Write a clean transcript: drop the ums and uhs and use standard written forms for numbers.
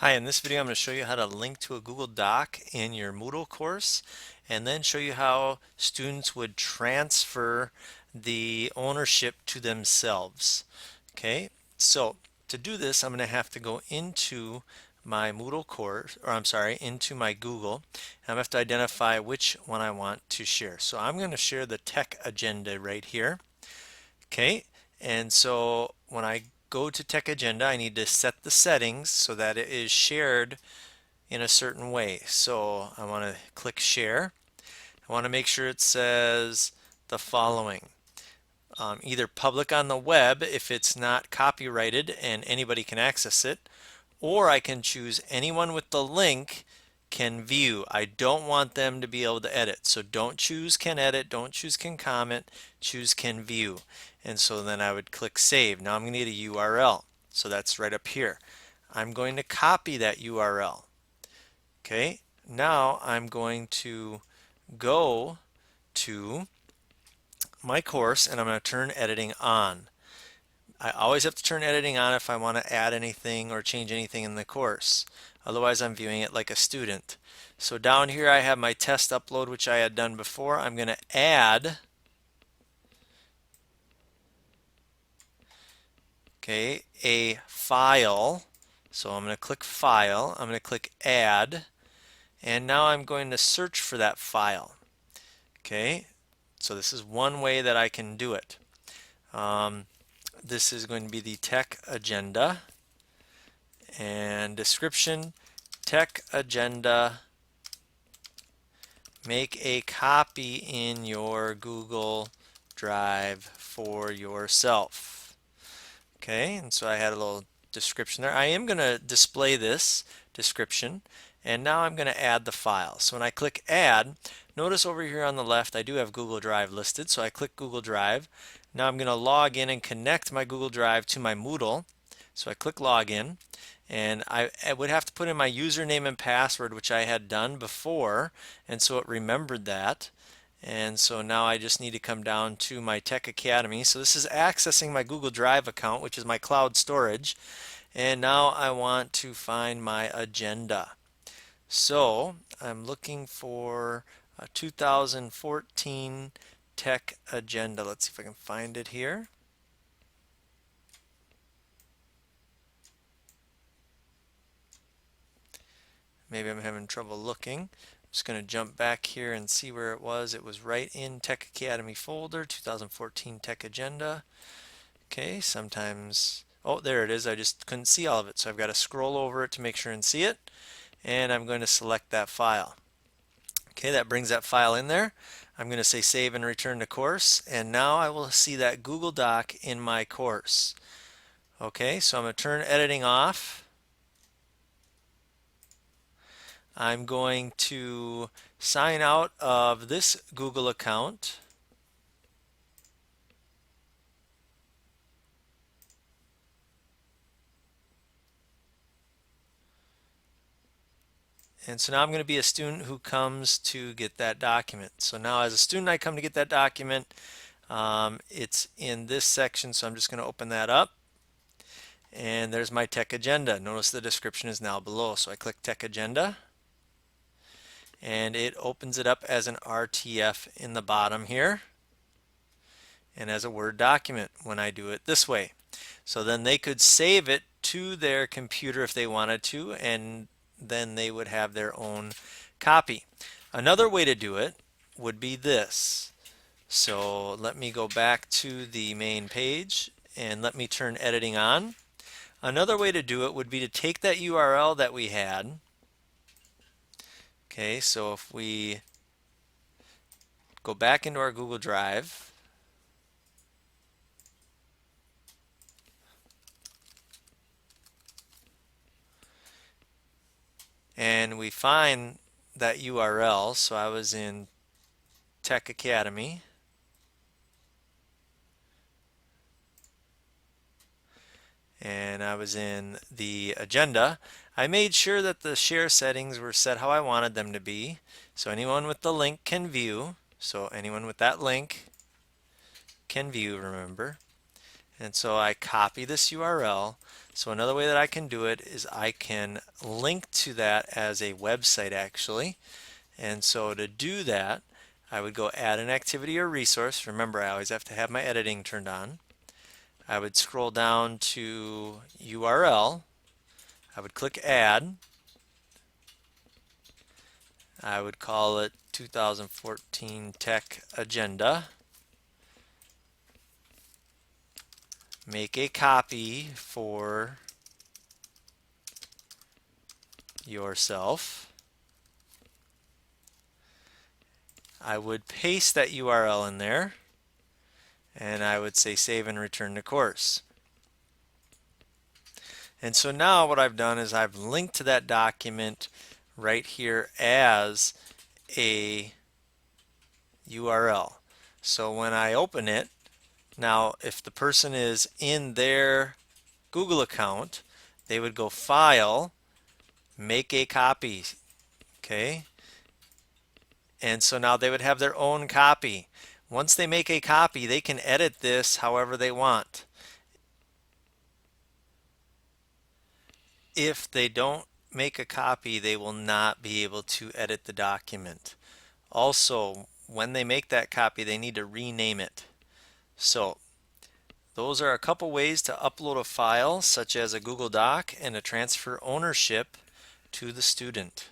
Hi, in this video I'm going to show you how to link to a Google Doc in your Moodle course and then show you how students would transfer the ownership to themselves. Okay, so to do this I'm going to have to go into my Moodle course, or I'm sorry, into my Google, and I'm going to have to identify which one I want to share. So I'm going to share the tech agenda right here. Okay, and so when I go to Tech Agenda, I need to set the settings so that it is shared in a certain way. So I want to click Share. I want to make sure it says the following. Either public on the web if it's not copyrighted and anybody can access it, or I can choose anyone with the link can view. I don't want them to be able to edit. So don't choose can edit, don't choose can comment, choose can view. And so then I would click save. Now I'm going to need a URL. So that's right up here. I'm going to copy that URL. Okay, now I'm going to go to my course and I'm going to turn editing on. I always have to turn editing on if I want to add anything or change anything in the course. Otherwise, I'm viewing it like a student. So down here I have my test upload, which I had done before. I'm going to add, okay, a file. So I'm going to click File. I'm going to click Add. And now I'm going to search for that file. Okay, so this is one way that I can do it. This is going to be the tech agenda and description, tech agenda, make a copy in your Google Drive for yourself. Okay, and so I had a little description there. I am going to display this description, and now I'm going to add the file. So when I click add, notice over here on the left I do have Google Drive listed, so I click Google Drive. Now I'm going to log in and connect my Google Drive to my Moodle. So I click login, and I would have to put in my username and password, which I had done before, and so it remembered that. And so now I just need to come down to my Tech Academy. So this is accessing my Google Drive account, which is my cloud storage. And now I want to find my agenda. So I'm looking for a 2014 Tech Agenda. Let's see if I can find it here. Maybe I'm having trouble looking. I'm just going to jump back here and see where it was. It was right in Tech Academy folder, 2014 Tech Agenda. Okay, sometimes, oh, there it is. I just couldn't see all of it. So I've got to scroll over it to make sure and see it. And I'm going to select that file. Okay, that brings that file in there. I'm going to say save and return to course. And now I will see that Google Doc in my course. Okay, so I'm going to turn editing off. I'm going to sign out of this Google account. And so now I'm going to be a student who comes to get that document. So now as a student I come to get that document. It's in this section, so I'm just going to open that up. And there's my tech agenda. Notice the description is now below. So I click tech agenda and it opens it up as an RTF in the bottom here and as a Word document when I do it this way. So then they could save it to their computer if they wanted to, and then they would have their own copy. Another way to do it would be this. So let me go back to the main page and let me turn editing on. Another way to do it would be to take that URL that we had. Okay, so if we go back into our Google Drive, and we find that URL, so I was in Tech Academy, and I was in the agenda. I made sure that the share settings were set how I wanted them to be. So anyone with the link can view. So anyone with that link can view, remember. And so I copy this URL. So another way that I can do it is I can link to that as a website actually. And so to do that, I would go add an activity or resource. Remember, I always have to have my editing turned on. I would scroll down to URL. I would click add. I would call it 2014 Tech Agenda. Make a copy for yourself. I would paste that URL in there and I would say save and return to course. And so now what I've done is I've linked to that document right here as a URL. So when I open it, now if the person is in their Google account, they would go File, Make a Copy. Okay. And so now they would have their own copy. Once they make a copy, they can edit this however they want. If they don't make a copy, they will not be able to edit the document. Also, when they make that copy, they need to rename it. So those are a couple ways to upload a file such as a Google Doc and to transfer ownership to the student.